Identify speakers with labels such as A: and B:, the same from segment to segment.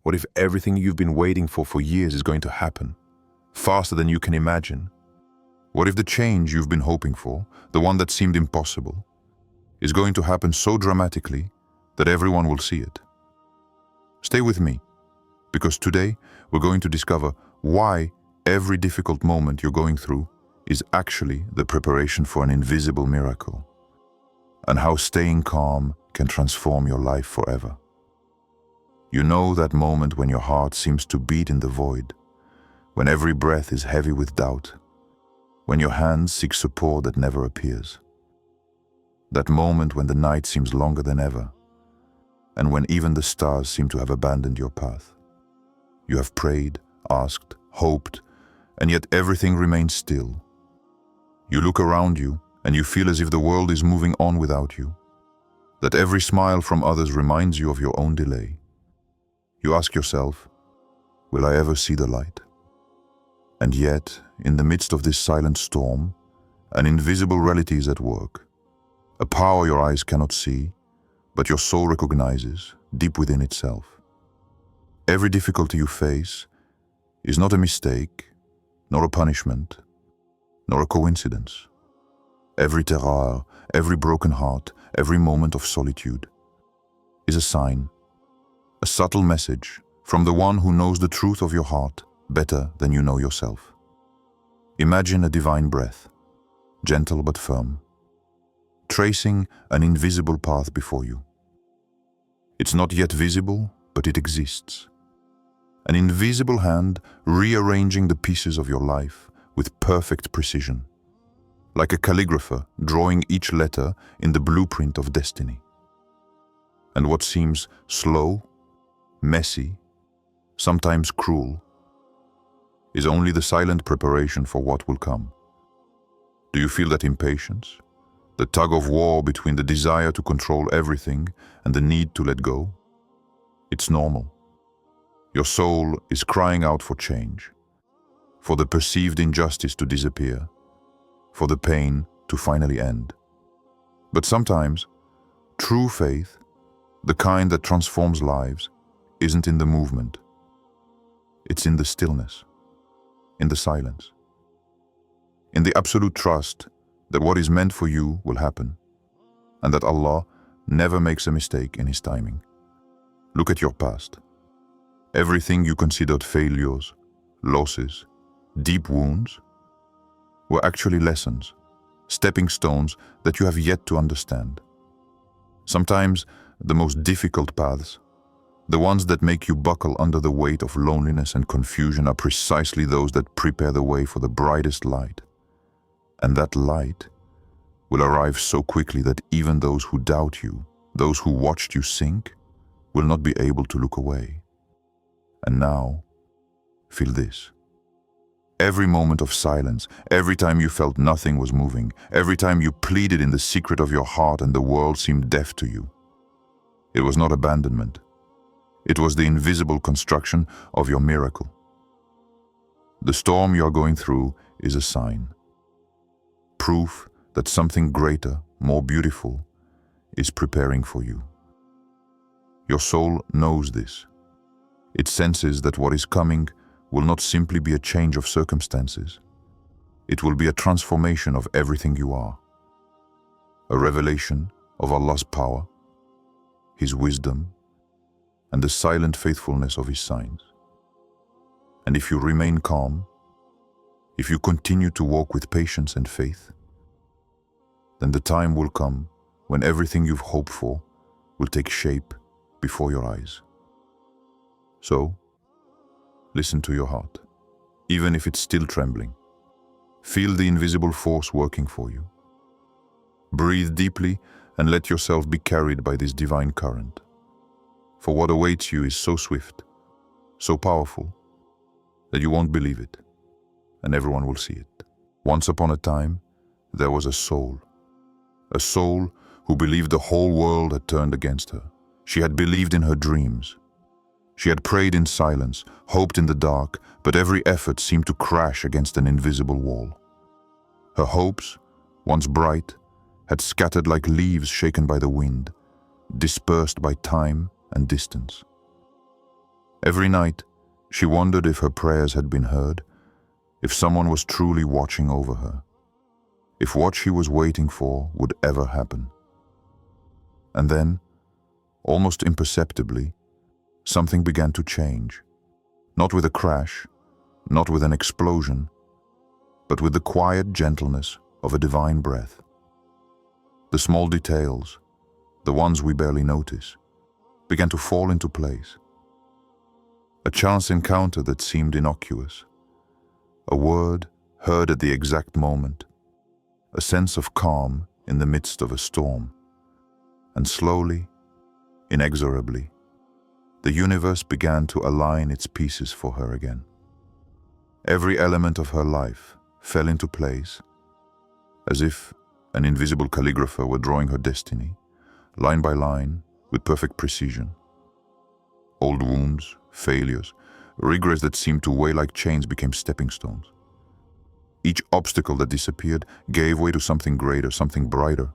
A: What if everything you've been waiting for years is going to happen, faster than you can imagine? What if the change you've been hoping for, the one that seemed impossible, is going to happen so dramatically that everyone will see it? Stay with me, because today we're going to discover why every difficult moment you're going through is actually the preparation for an invisible miracle, and how staying calm can transform your life forever. You know that moment when your heart seems to beat in the void, when every breath is heavy with doubt, when your hands seek support that never appears. That moment when the night seems longer than ever, and when even the stars seem to have abandoned your path. You have prayed, asked, hoped, and yet everything remains still. You look around you and you feel as if the world is moving on without you, that every smile from others reminds you of your own delay. You ask yourself, will I ever see the light? And yet, in the midst of this silent storm, an invisible reality is at work, a power your eyes cannot see, but your soul recognizes deep within itself. Every difficulty you face is not a mistake, nor a punishment, nor a coincidence. Every terror, every broken heart, every moment of solitude is a sign, a subtle message from the one who knows the truth of your heart better than you know yourself. Imagine a divine breath, gentle but firm, tracing an invisible path before you. It's not yet visible, but it exists. An invisible hand rearranging the pieces of your life with perfect precision, like a calligrapher drawing each letter in the blueprint of destiny. And what seems slow, messy, sometimes cruel, is only the silent preparation for what will come. Do you feel that impatience? The tug of war between the desire to control everything and the need to let go? It's normal. Your soul is crying out for change, for the perceived injustice to disappear, for the pain to finally end. But sometimes, true faith, the kind that transforms lives, isn't in the movement. It's in the stillness, in the silence, in the absolute trust that what is meant for you will happen, and that Allah never makes a mistake in His timing. Look at your past. Everything you considered failures, losses, deep wounds, were actually lessons, stepping stones that you have yet to understand. Sometimes the most difficult paths, the ones that make you buckle under the weight of loneliness and confusion, are precisely those that prepare the way for the brightest light. And that light will arrive so quickly that even those who doubt you, those who watched you sink, will not be able to look away. And now, feel this. Every moment of silence, every time you felt nothing was moving, every time you pleaded in the secret of your heart and the world seemed deaf to you, it was not abandonment. It was the invisible construction of your miracle. The storm you are going through is a sign, proof that something greater, more beautiful, is preparing for you. Your soul knows this. It senses that what is coming will not simply be a change of circumstances. It will be a transformation of everything you are. A revelation of Allah's power, His wisdom, and the silent faithfulness of His signs. And if you remain calm, if you continue to walk with patience and faith, then the time will come when everything you've hoped for will take shape before your eyes. So, listen to your heart, even if it's still trembling. Feel the invisible force working for you. Breathe deeply and let yourself be carried by this divine current. For what awaits you is so swift, so powerful, that you won't believe it, and everyone will see it. Once upon a time, there was a soul who believed the whole world had turned against her. She had believed in her dreams. She had prayed in silence, hoped in the dark, but every effort seemed to crash against an invisible wall. Her hopes, once bright, had scattered like leaves shaken by the wind, dispersed by time and distance. Every night, she wondered if her prayers had been heard, if someone was truly watching over her, if what she was waiting for would ever happen. And then, almost imperceptibly, something began to change. Not with a crash, not with an explosion, but with the quiet gentleness of a divine breath. The small details, the ones we barely notice, began to fall into place. A chance encounter that seemed innocuous, a word heard at the exact moment, a sense of calm in the midst of a storm. And slowly, inexorably, the universe began to align its pieces for her again. Every element of her life fell into place, as if an invisible calligrapher were drawing her destiny, line by line, with perfect precision. Old wounds, failures, regrets that seemed to weigh like chains became stepping stones. Each obstacle that disappeared gave way to something greater, something brighter.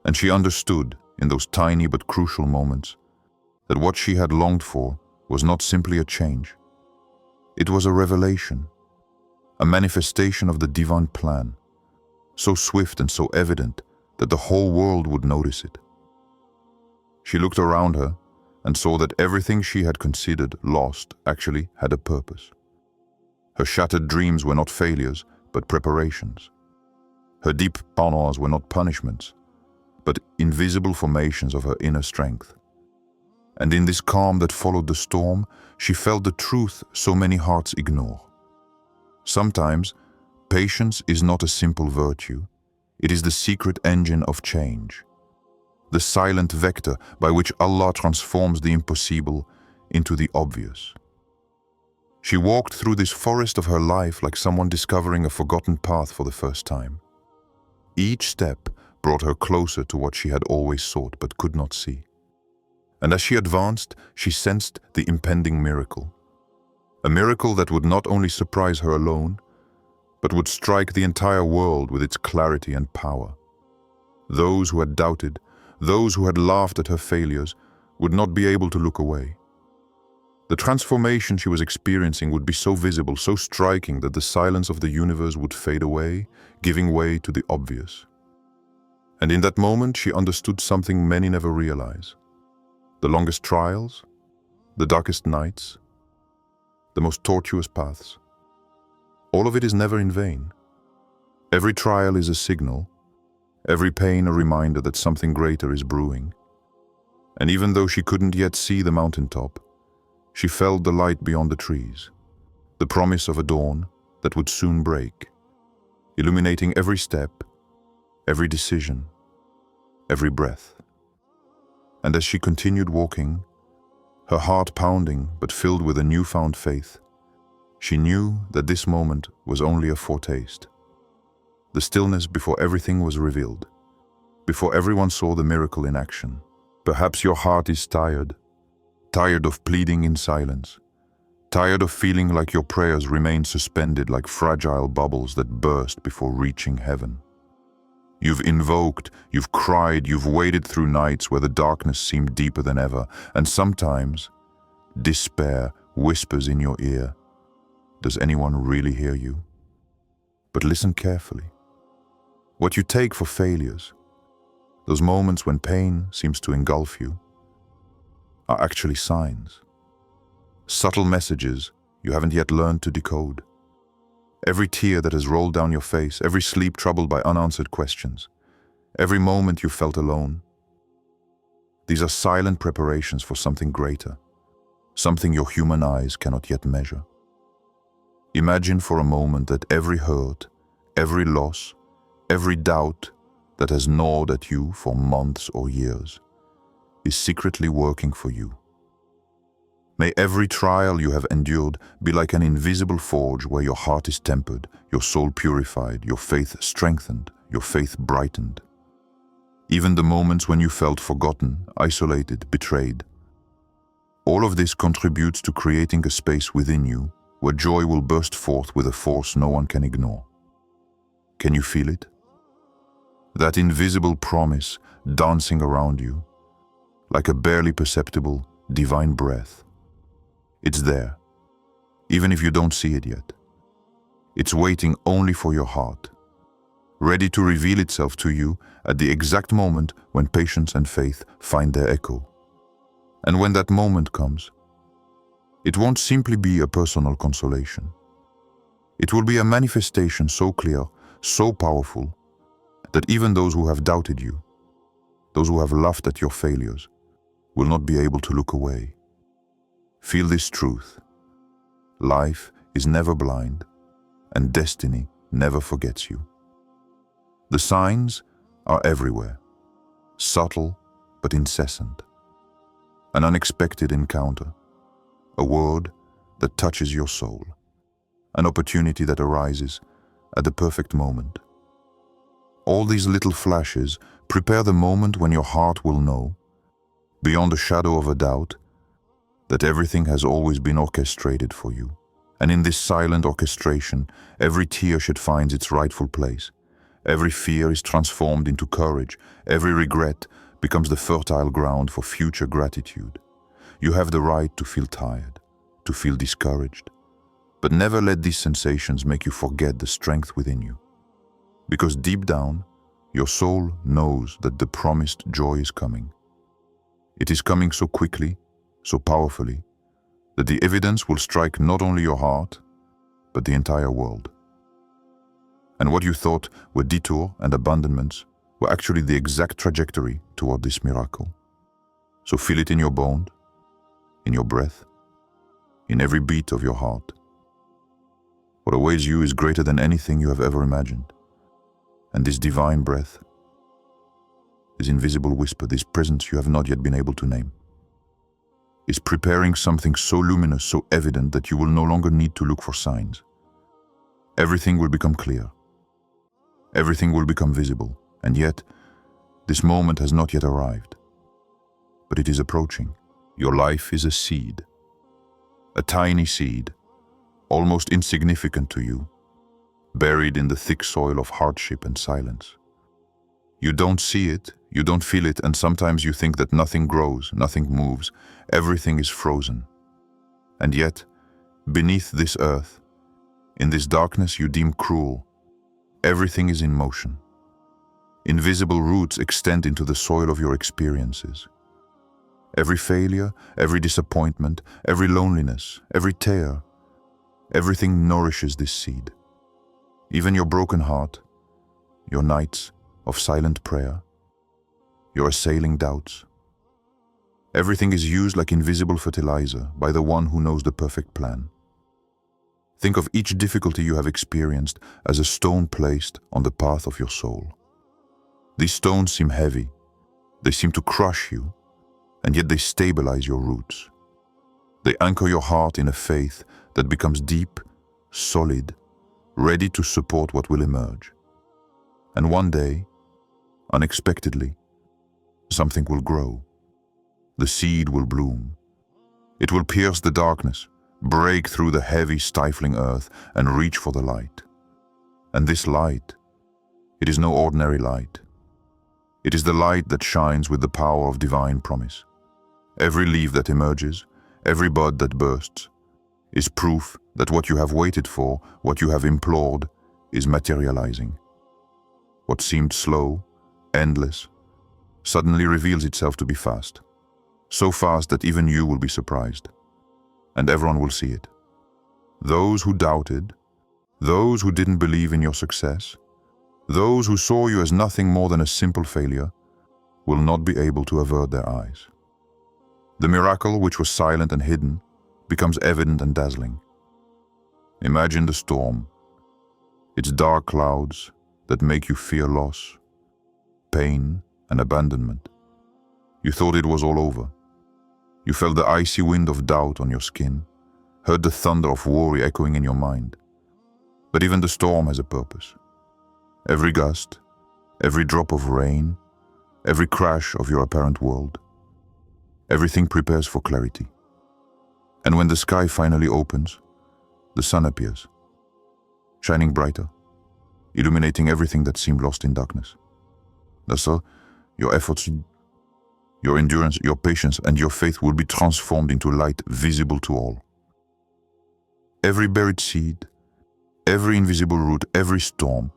A: And she understood, in those tiny but crucial moments, that what she had longed for was not simply a change. It was a revelation, a manifestation of the divine plan, so swift and so evident that the whole world would notice it. She looked around her and saw that everything she had considered lost actually had a purpose. Her shattered dreams were not failures, but preparations. Her deep pardons were not punishments, but invisible formations of her inner strength. And in this calm that followed the storm, she felt the truth so many hearts ignore. Sometimes, patience is not a simple virtue. It is the secret engine of change, the silent vector by which Allah transforms the impossible into the obvious. She walked through this forest of her life like someone discovering a forgotten path for the first time. Each step brought her closer to what she had always sought but could not see. And as she advanced, she sensed the impending miracle. A miracle that would not only surprise her alone, but would strike the entire world with its clarity and power. Those who had doubted, those who had laughed at her failures, would not be able to look away. The transformation she was experiencing would be so visible, so striking, that the silence of the universe would fade away, giving way to the obvious. And in that moment, she understood something many never realize. The longest trials, the darkest nights, the most tortuous paths, all of it is never in vain. Every trial is a signal, every pain a reminder that something greater is brewing. And even though she couldn't yet see the mountaintop, she felt the light beyond the trees, the promise of a dawn that would soon break, illuminating every step, every decision, every breath. And as she continued walking, her heart pounding but filled with a newfound faith, she knew that this moment was only a foretaste. The stillness before everything was revealed, before everyone saw the miracle in action. Perhaps your heart is tired of pleading in silence, tired of feeling like your prayers remain suspended like fragile bubbles that burst before reaching heaven. You've invoked, you've cried, you've waded through nights where the darkness seemed deeper than ever, and sometimes despair whispers in your ear, "Does anyone really hear you?" But listen carefully. What you take for failures, those moments when pain seems to engulf you, are actually signs. Subtle messages you haven't yet learned to decode. Every tear that has rolled down your face, every sleep troubled by unanswered questions, every moment you felt alone. These are silent preparations for something greater, something your human eyes cannot yet measure. Imagine for a moment that every hurt, every loss, every doubt that has gnawed at you for months or years is secretly working for you. May every trial you have endured be like an invisible forge where your heart is tempered, your soul purified, your faith strengthened, your faith brightened. Even the moments when you felt forgotten, isolated, betrayed. All of this contributes to creating a space within you where joy will burst forth with a force no one can ignore. Can you feel it? That invisible promise dancing around you, like a barely perceptible divine breath. It's there, even if you don't see it yet. It's waiting only for your heart, ready to reveal itself to you at the exact moment when patience and faith find their echo. And when that moment comes, it won't simply be a personal consolation. It will be a manifestation so clear, so powerful, that even those who have doubted you, those who have laughed at your failures, will not be able to look away. Feel this truth. Life is never blind, and destiny never forgets you. The signs are everywhere, subtle but incessant. An unexpected encounter, a word that touches your soul, an opportunity that arises at the perfect moment. All these little flashes prepare the moment when your heart will know, beyond a shadow of a doubt, that everything has always been orchestrated for you. And in this silent orchestration, every tear should find its rightful place. Every fear is transformed into courage. Every regret becomes the fertile ground for future gratitude. You have the right to feel tired, to feel discouraged. But never let these sensations make you forget the strength within you. Because deep down, your soul knows that the promised joy is coming. It is coming so quickly, so powerfully, that the evidence will strike not only your heart, but the entire world. And what you thought were detour and abandonments were actually the exact trajectory toward this miracle. So feel it in your bones, in your breath, in every beat of your heart. What awaits you is greater than anything you have ever imagined. And this divine breath, this invisible whisper, this presence you have not yet been able to name, is preparing something so luminous, so evident that you will no longer need to look for signs. Everything will become clear. Everything will become visible. And yet, this moment has not yet arrived. But it is approaching. Your life is a seed. A tiny seed, almost insignificant to you, buried in the thick soil of hardship and silence. You don't see it, you don't feel it, and sometimes you think that nothing grows, nothing moves, everything is frozen. And yet, beneath this earth, in this darkness you deem cruel, everything is in motion. Invisible roots extend into the soil of your experiences. Every failure, every disappointment, every loneliness, every tear, everything nourishes this seed. Even your broken heart, your nights of silent prayer, your assailing doubts. Everything is used like invisible fertilizer by the one who knows the perfect plan. Think of each difficulty you have experienced as a stone placed on the path of your soul. These stones seem heavy, they seem to crush you, and yet they stabilize your roots. They anchor your heart in a faith that becomes deep, solid, ready to support what will emerge. And one day, unexpectedly, something will grow. The seed will bloom. It will pierce the darkness, break through the heavy, stifling earth, and reach for the light. And this light, it is no ordinary light. It is the light that shines with the power of divine promise. Every leaf that emerges, every bud that bursts, is proof that what you have waited for, what you have implored, is materializing. What seemed slow, endless, suddenly reveals itself to be fast. So fast that even you will be surprised. And everyone will see it. Those who doubted, those who didn't believe in your success, those who saw you as nothing more than a simple failure, will not be able to avert their eyes. The miracle, which was silent and hidden, becomes evident and dazzling. Imagine the storm, its dark clouds that make you fear loss, pain, and abandonment. You thought it was all over. You felt the icy wind of doubt on your skin, heard the thunder of worry echoing in your mind. But even the storm has a purpose. Every gust, every drop of rain, every crash of your apparent world, everything prepares for clarity. And when the sky finally opens, the sun appears, shining brighter, illuminating everything that seemed lost in darkness. Thus, your efforts, your endurance, your patience, and your faith will be transformed into light visible to all. Every buried seed, every invisible root, every storm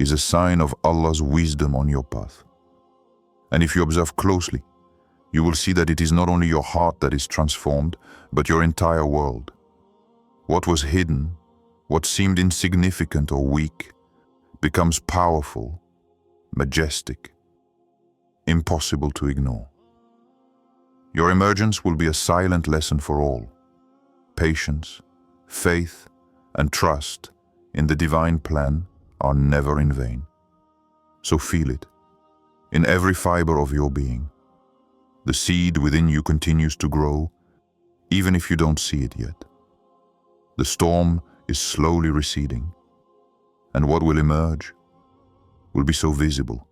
A: is a sign of Allah's wisdom on your path. And if you observe closely, you will see that it is not only your heart that is transformed, but your entire world. What was hidden, what seemed insignificant or weak, becomes powerful, majestic, impossible to ignore. Your emergence will be a silent lesson for all. Patience, faith, and trust in the divine plan are never in vain. So feel it in every fiber of your being. The seed within you continues to grow, even if you don't see it yet. The storm is slowly receding, and what will emerge will be so visible,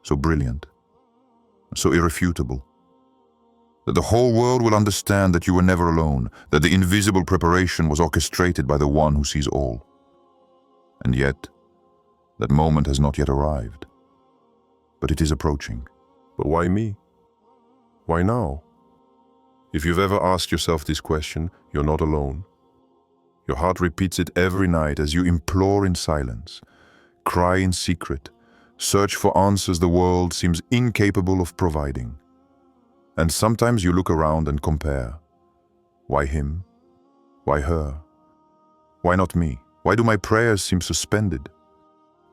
A: so brilliant, so irrefutable, that the whole world will understand that you were never alone, that the invisible preparation was orchestrated by the one who sees all. And yet, that moment has not yet arrived, but it is approaching.
B: But why me? Why now? If you've ever asked yourself this question, you're not alone. Your heart repeats it every night as you implore in silence, cry in secret, search for answers the world seems incapable of providing. And sometimes you look around and compare. Why him? Why her? Why not me? Why do my prayers seem suspended?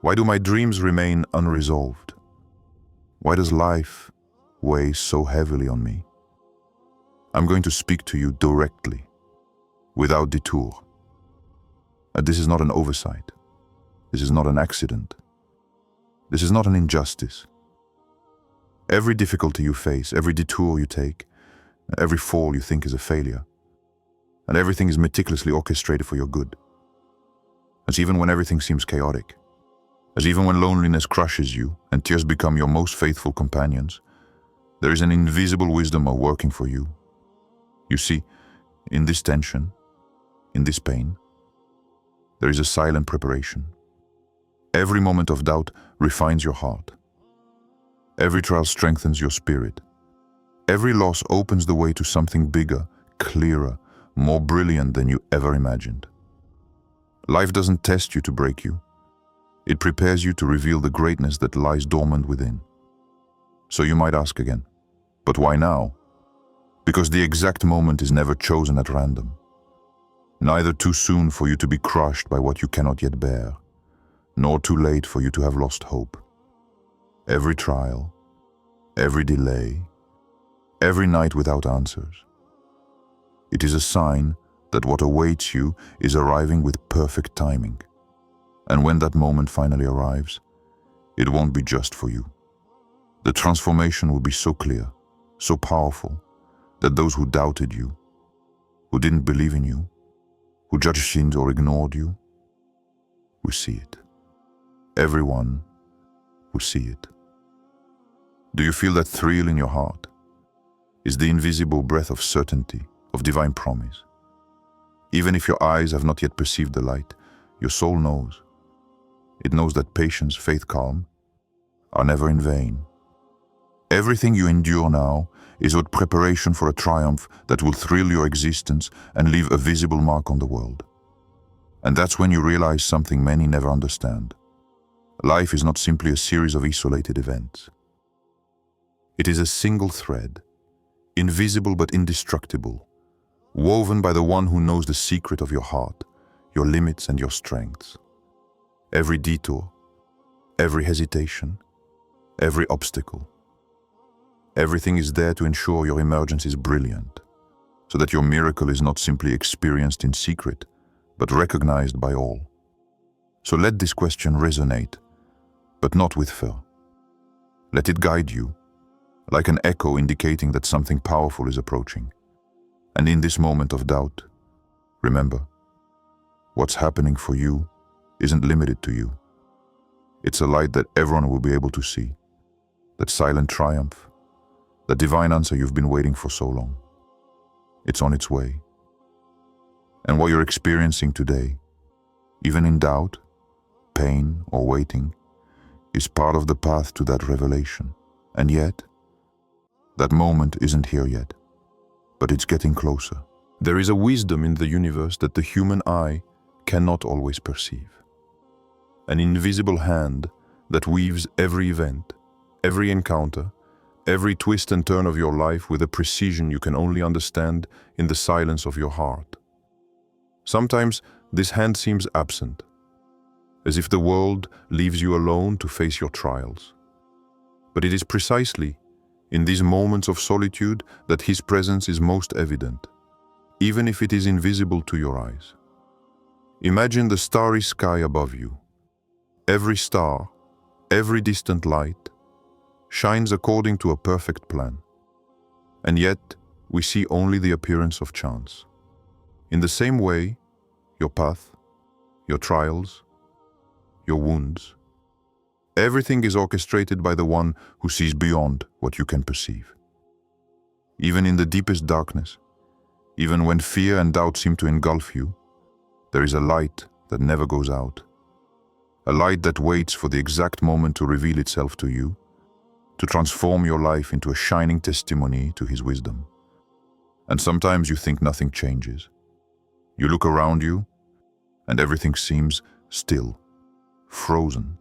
B: Why do my dreams remain unresolved? Why does life weigh so heavily on me? I'm going to speak to you directly, without detour. And this is not an oversight. This is not an accident. This is not an injustice. Every difficulty you face, every detour you take, every fall you think is a failure, and everything is meticulously orchestrated for your good. As even when everything seems chaotic, as even when loneliness crushes you and tears become your most faithful companions, there is an invisible wisdom working for you. You see, in this tension, in this pain, there is a silent preparation. Every moment of doubt refines your heart. Every trial strengthens your spirit. Every loss opens the way to something bigger, clearer, more brilliant than you ever imagined. Life doesn't test you to break you. It prepares you to reveal the greatness that lies dormant within. So you might ask again, but why now? Because the exact moment is never chosen at random. Neither too soon for you to be crushed by what you cannot yet bear, nor too late for you to have lost hope. Every trial, every delay, every night without answers, it is a sign that what awaits you is arriving with perfect timing. And when that moment finally arrives, it won't be just for you. The transformation will be so clear, so powerful, that those who doubted you, who didn't believe in you, who judged sins or ignored you, will see it. Everyone will see it. Do you feel that thrill in your heart? Is the invisible breath of certainty, of divine promise. Even if your eyes have not yet perceived the light, your soul knows. It knows that patience, faith, calm are never in vain. Everything you endure now is but preparation for a triumph that will thrill your existence and leave a visible mark on the world. And that's when you realize something many never understand. Life is not simply a series of isolated events. It is a single thread, invisible but indestructible, woven by the one who knows the secret of your heart, your limits and your strengths. Every detour, every hesitation, every obstacle, everything is there to ensure your emergence is brilliant, so that your miracle is not simply experienced in secret, but recognized by all. So let this question resonate, but not with fear. Let it guide you, like an echo indicating that something powerful is approaching. And in this moment of doubt, remember, what's happening for you isn't limited to you. It's a light that everyone will be able to see, that silent triumph, that divine answer you've been waiting for so long. It's on its way. And what you're experiencing today, even in doubt, pain, or waiting, is part of the path to that revelation. And yet, that moment isn't here yet, but it's getting closer. There is a wisdom in the universe that the human eye cannot always perceive. An invisible hand that weaves every event, every encounter, every twist and turn of your life with a precision you can only understand in the silence of your heart. Sometimes this hand seems absent, as if the world leaves you alone to face your trials. But it is precisely in these moments of solitude that His presence is most evident, even if it is invisible to your eyes. Imagine the starry sky above you. Every star, every distant light, shines according to a perfect plan. And yet, we see only the appearance of chance. In the same way, your path, your trials, your wounds, everything is orchestrated by the one who sees beyond what you can perceive. Even in the deepest darkness, even when fear and doubt seem to engulf you, there is a light that never goes out. A light that waits for the exact moment to reveal itself to you, to transform your life into a shining testimony to His wisdom. And sometimes you think nothing changes. You look around you, and everything seems still, frozen,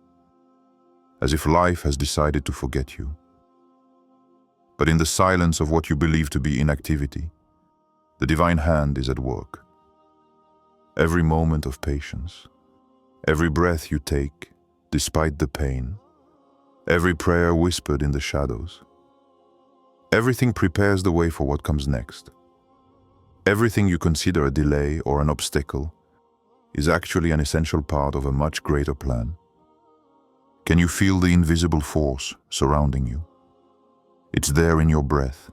B: as if life has decided to forget you. But in the silence of what you believe to be inactivity, the divine hand is at work. Every moment of patience, every breath you take, despite the pain, every prayer whispered in the shadows, everything prepares the way for what comes next. Everything you consider a delay or an obstacle is actually an essential part of a much greater plan. Can you feel the invisible force surrounding you? It's there in your breath,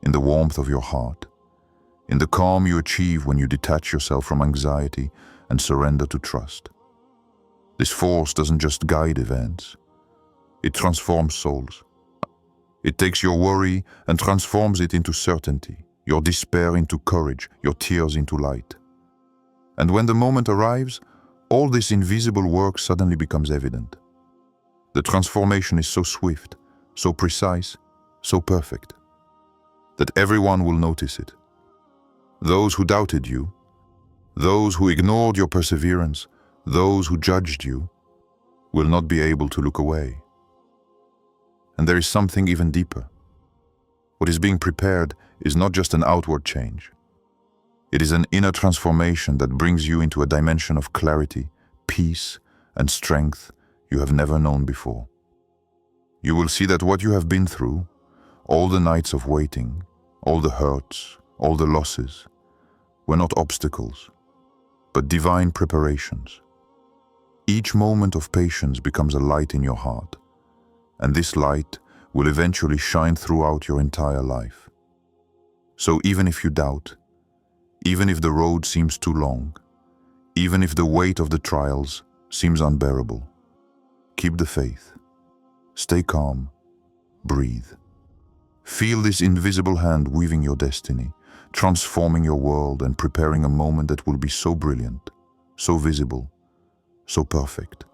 B: in the warmth of your heart, in the calm you achieve when you detach yourself from anxiety and surrender to trust. This force doesn't just guide events, it transforms souls. It takes your worry and transforms it into certainty, your despair into courage, your tears into light. And when the moment arrives, all this invisible work suddenly becomes evident. The transformation is so swift, so precise, so perfect, that everyone will notice it. Those who doubted you, those who ignored your perseverance, those who judged you, will not be able to look away. And there is something even deeper. What is being prepared is not just an outward change. It is an inner transformation that brings you into a dimension of clarity, peace, and strength you have never known before. You will see that what you have been through, all the nights of waiting, all the hurts, all the losses, were not obstacles, but divine preparations. Each moment of patience becomes a light in your heart, and this light will eventually shine throughout your entire life. So even if you doubt, even if the road seems too long, even if the weight of the trials seems unbearable, keep the faith. Stay calm. Breathe. Feel this invisible hand weaving your destiny, transforming your world and preparing a moment that will be so brilliant, so visible, so perfect,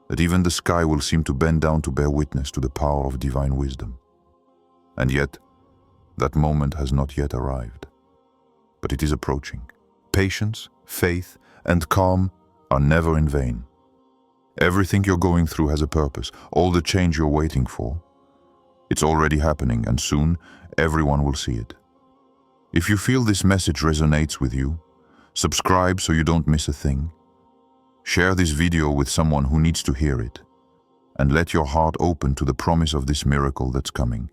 B: that even the sky will seem to bend down to bear witness to the power of divine wisdom. And yet, that moment has not yet arrived, but it is approaching. Patience, faith, and calm are never in vain. Everything you're going through has a purpose, all the change you're waiting for. It's already happening, and soon everyone will see it. If you feel this message resonates with you, subscribe so you don't miss a thing. Share this video with someone who needs to hear it, and let your heart open to the promise of this miracle that's coming.